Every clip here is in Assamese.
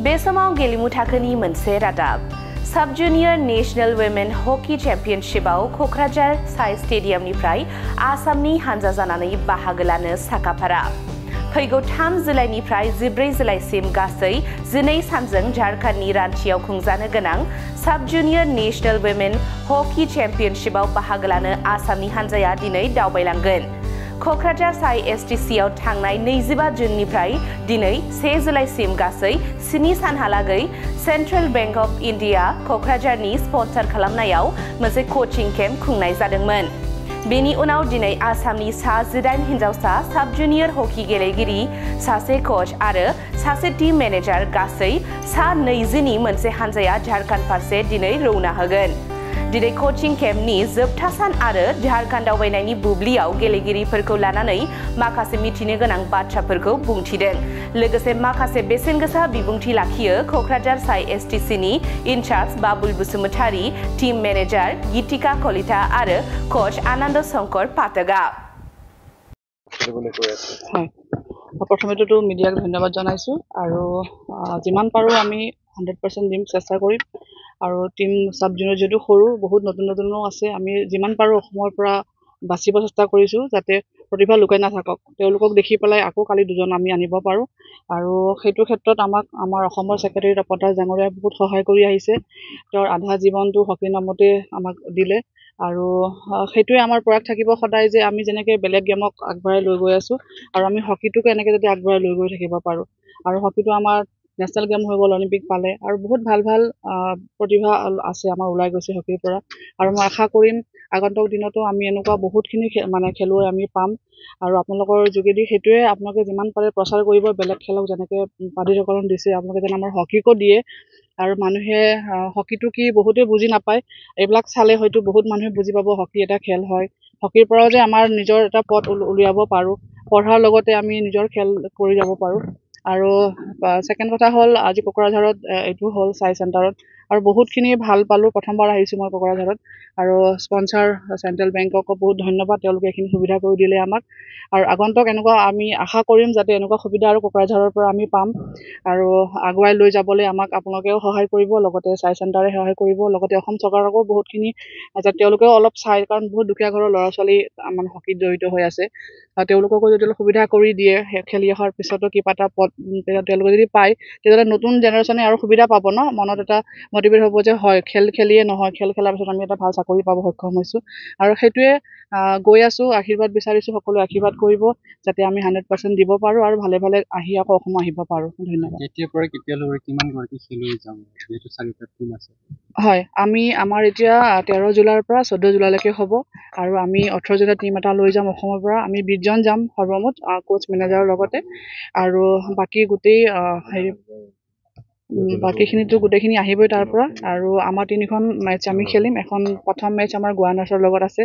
बे समाव गेलेमु थाखोनि मोनसे रादाब सब जुनियर नेशनल वुमेन हकी चेम्पियनशिपआव कक्राझार साइ स्टेडियामनिफ्राय आसामनि हानजा जानानै बाहागो लानो साखाफारा फैगौ 3 जुलाइनिफ्राय 14 जुलाइसिम गासै 12 सानजों झारखंडनि रांचीआव खुंजानो गोनां सब जुनियर नेशनल वुमेन हकी चेम्पियनशिपआव बाहागो लानो आसामनि हानजाया दिनै दावबायलांगोन। कक्राझार साइ एसटीसीआव थांनाय 25 जुननिफ्राय दिनै 1 जुलाइसिम गासै 7 सानहालागै सेन्ट्रेल बैंक अफ इन्डिया कक्राझारनि स्पन्सर खालामनायाव मोनसे कोचिं केम्प खुंनाय जादोंमोन। बेनि उनाव दिनै आसामनि सा 18 हिन्जावसा सब जुनियर हकी गेलेगिरि सासे कोच आरो सासे टीम मेनेजार गासै सा 20नि मोनसे हानजाया झारखंड फारसे दिनै रौना होगोन। दिनै कोचिं केम्पनि जोबथा सान आरो झारखंड दावबायनायनि बुब्लियाव गेलेगिरिफोरखौ लानानै माखासे मिथिनो गोनां बाथ्राफोरखौ बुंथिदों। लोगोसे माखासे बेसेन गोसा बिबुंथि लाखियो कक्राझार साइ एसटीसीनि इनचार्ज बाबुल बसुमतारी, टीम मेनेजार गीतिका कलिता आरो कोच आनंद शंकर पाटगा। प्रथमेतो मिडियाक धन्यवाद जनाइছো আৰু যিমান পাৰো আমি 100% দিম চেষ্টা কৰিম আৰু টিম সাব জুনিয়ৰ যেটো সৰু বহুত নতুনো আছে আমি যিমান পাৰো অসমৰ পৰা বাছিব চেষ্টা কৰিছো যাতে প্ৰতিভা লুকাই নাথাকক তেওঁলোকক দেখি পেলাই আকৌ কালি দুজন আমি আনিব পাৰো আৰু সেইটো ক্ষেত্ৰত আমাক আমাৰ অসমৰ সেক্ৰেটাৰী তপতা জাঙৰীয়া বহুত সহায় কৰি আহিছে তেওঁৰ আধা জীৱনটো হকি নামতে আমাক দিলে আৰু সেইটোৱে আমাৰ প্ৰয়াস থাকিব সদায় যে আমি যেনেকে বেলেগ গেমক আগবঢ়াই লৈ গৈ আছো আৰু আমি হকিটোকে এনেকে যদি আগবঢ়াই লৈ গৈ থাকিব পাৰো আৰু হকিটো আমাৰ नेशनल गेम हो गल ओलम्पिक पाले और बहुत ভাল प्रतिभा আছে আমাৰ ওলাই গৈছে হকিৰ পৰা আৰু মই আশা কৰিম আগন্তুক দিনতো আমি এনেকুৱা বহুতখিনি মানে খেলুৱৈ আমি পাম আৰু আপোনালোকৰ যোগেদি হেতুৱে আপোনালোকে যিমান পাৰে প্ৰচাৰ কৰিব বেলেগ খেলক যেনেকে পাদিকৰণ দিছে আপোনালোকে যেন আমাৰ হকিকো দিয়ে আৰু মানুহে হকিটো কি বহুতে বুজি নাপায় এইবিলাক চালে হয়তো বহুত মানুহে বুজি পাব হকি এটা খেল হয় হকিৰ পৰাও যে আমাৰ নিজৰ এটা পথ উলিয়াব পাৰো পঢ়াৰ লগতে আমি নিজৰ খেল কৰি যাব পাৰো আৰু সেকেন্ড কথা হল আজি কোকৰাঝাৰত এটো হল সাই সেন্টাৰত আৰু বহুতখিনি ভাল পালো প্ৰথমবাৰ আহিছো মই কোকৰাঝাৰত আৰু স্পন্সৰ সেন্ট্ৰেল বেংকক বহুত ধন্যবাদ তেওঁলোকে এখিনি সুবিধা কৰি দিলে আমাক আৰু আগন্তুক এনেকুৱা আমি আশা কৰিম যাতে এনেকুৱা সুবিধা আৰু কোকৰাঝাৰৰ পৰা আমি পাম আৰু আগুৱাই লৈ যাবলৈ আমাক আপোনালোকেও সহায় কৰিব লগতে সাই সেন্টাৰে সহায় কৰিব লগতে অসম চৰকাৰকো বহুতখিনি যাতে তেওঁলোকেও অলপ চাই কাৰণ বহুত দুখীয়া ঘৰৰ ল'ৰা ছোৱালী আমাৰ হকিত জড়িত হৈ আছে তেওঁলোককো যদি সুবিধা কৰি দিয়ে খেলি অহাৰ পিছতো কিবা এটা পদ তেওঁলোকে যদি পায় তেতিয়া নতুন জেনাৰেশ্যনে আৰু সুবিধা পাব ন মনত এটা মোটিভেট হ'ব যে হয় খেল খেলিয়ে নহয় খেল খেলাৰ পিছত আমি এটা ভাল চাকৰি পাব সক্ষম হৈছো আৰু সেইটোৱে গৈ আছো আশীৰ্বাদ বিচাৰিছো সকলো আশীৰ্বাদ কৰিব যাতে আমি 100% দিব পাৰো আৰু ভালে ভালে আহি আকৌ অসম আহিব পাৰো ধন্যবাদ কেতিয়া পৰা কেতিয়ালৈ কিমান গৰাকী খেলুৱৈ যাম যেটো চাৰিটা টিম আছে হয় আমি আমাৰ এতিয়া 13 জুলাইৰ পৰা 14 জুলাইলৈকে হ'ব আৰু আমি 18 জুলাই টিম এটা লৈ যাম অসমৰ পৰা আমি 20 জন যাম সৰ্বমুঠ কোচ মেনেজাৰৰ লগতে আৰু বাকি গোটেই বাকিখিনিতো গোটেইখিনি আহিবই তাৰ পৰা আৰু আমাৰ তিনিখন মেচ আমি খেলিম এখন প্ৰথম মেচ আমাৰ গুৱাহাটীৰ লগত আছে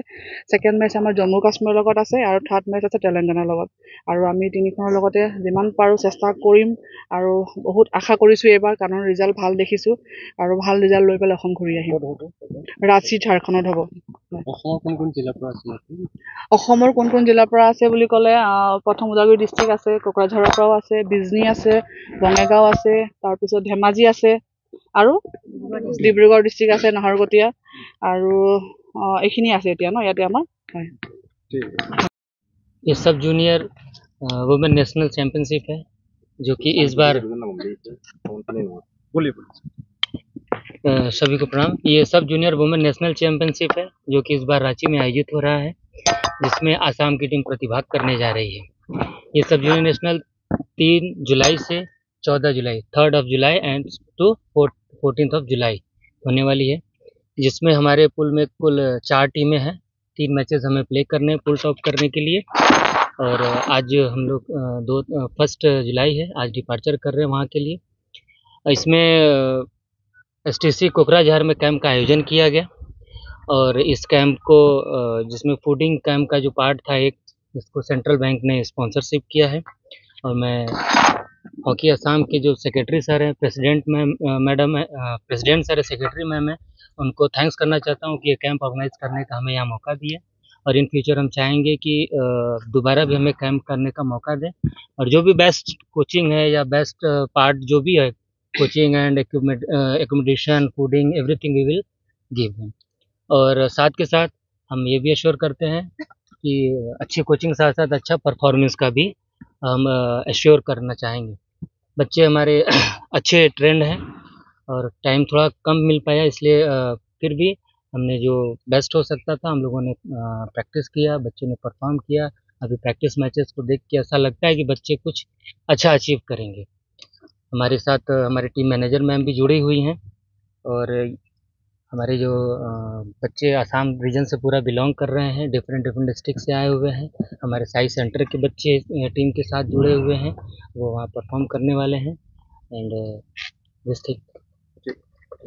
সেকেন্ড মেচ আমাৰ জম্মু কাশ্মীৰৰ লগত আছে আৰু থাৰ্ড মেচ আছে তেলেংগানাৰ লগত আৰু আমি তিনিখনৰ লগতে যিমান পাৰো চেষ্টা কৰিম আৰু বহুত আশা কৰিছো এবাৰ কাৰণ ৰিজাল্ট ভাল দেখিছো আৰু ভাল ৰিজাল্ট লৈ পেলাই অসম ঘূৰি আহিম ৰাঁচী ঝাৰখণ্ডত হ'ব অসমৰ কোন জিলাৰ পৰা আছে অসমৰ কোন জিলাৰ পৰা আছে বুলি ক'লে প্ৰথম ওদালগুৰি ডিস্ট্ৰিক্ট আছে কোকৰাঝাৰৰ পৰাও আছে বিজনী আছে বঙাইগাঁও আছে তাৰ পিছত ধেমাজি আছে আৰু ডিব্ৰুগড় ডিস্ট্ৰিক্ট আছে নহৰগটিয়া আৰু এইখিনি আছে এতিয়া ন ইয়াতে আমাৰ হয় ये सब जूनियर वुमेन नेशनल चैंपियनशिप है जो कि इस बार सभी को प्रणाम ये सब जूनियर वुमेन नेशनल चैंपियनशिप है जो कि इस बार रांची में आयोजित हो रहा है जिसमें आसाम की टीम प्रतिभाग करने जा रही है ये सब जूनियर नेशनल 3 जुलाई से 14 जुलाई 3rd of July and to 14th of July होने वाली है जिसमें हमारे पूल में कुल 4 टीमें हैं 3 मैचेस हमें प्ले करने पुल टॉप करने के लिए और आज हम लोग 1 जुलाई है आज डिपार्चर कर रहे हैं वहाँ के लिए इसमें एसटीसी कोकराझार में कैंप का आयोजन किया गया और इस कैंप को जिसमें फूडिंग कैंप का जो पार्ट था एक जिसको सेंट्रल बैंक ने स्पॉन्सरशिप किया है और मैं हॉकी असम के जो सेक्रेटरी सर हैं president madam president sir secretary ma'am है उनको थैंक्स करना चाहता हूँ कि ये कैंप ऑर्गेनाइज करने का हमें यहाँ मौका दिया और इन फ्यूचर हम चाहेंगे कि दोबारा भी हमें कैंप करने का मौका दें और जो भी बेस्ट कोचिंग है या बेस्ट पार्ट जो भी है coaching and accommodation, fooding, everything we will give them. और साथ के साथ हम ये भी एश्योर करते हैं कि अच्छी कोचिंग के साथ साथ अच्छा परफॉर्मेंस का भी हम एश्योर करना चाहेंगे। बच्चे हमारे अच्छे ट्रेंड हैं और टाइम थोड़ा कम मिल पाया, इसलिए फिर भी हमने जो बेस्ट हो सकता था हम लोगों ने प्रैक्टिस किया, बच्चों ने परफॉर्म किया। अभी प्रैक्टिस मैचेस को देख के ऐसा लगता है कि बच्चे कुछ अच्छा अचीव करेंगे। हमारे साथ हमारे टीम मैनेजर मैम भी जुड़ी हुई हैं और हमारे जो बच्चे आसाम रीजन से पूरा बिलोंग कर रहे हैं, डिफरेंट डिफरेंट डिस्ट्रिक्ट से आए हुए हैं। हमारे साई सेंटर के बच्चे टीम के साथ जुड़े हुए हैं, वो वहाँ परफॉर्म करने वाले हैं एंड दिस थिंग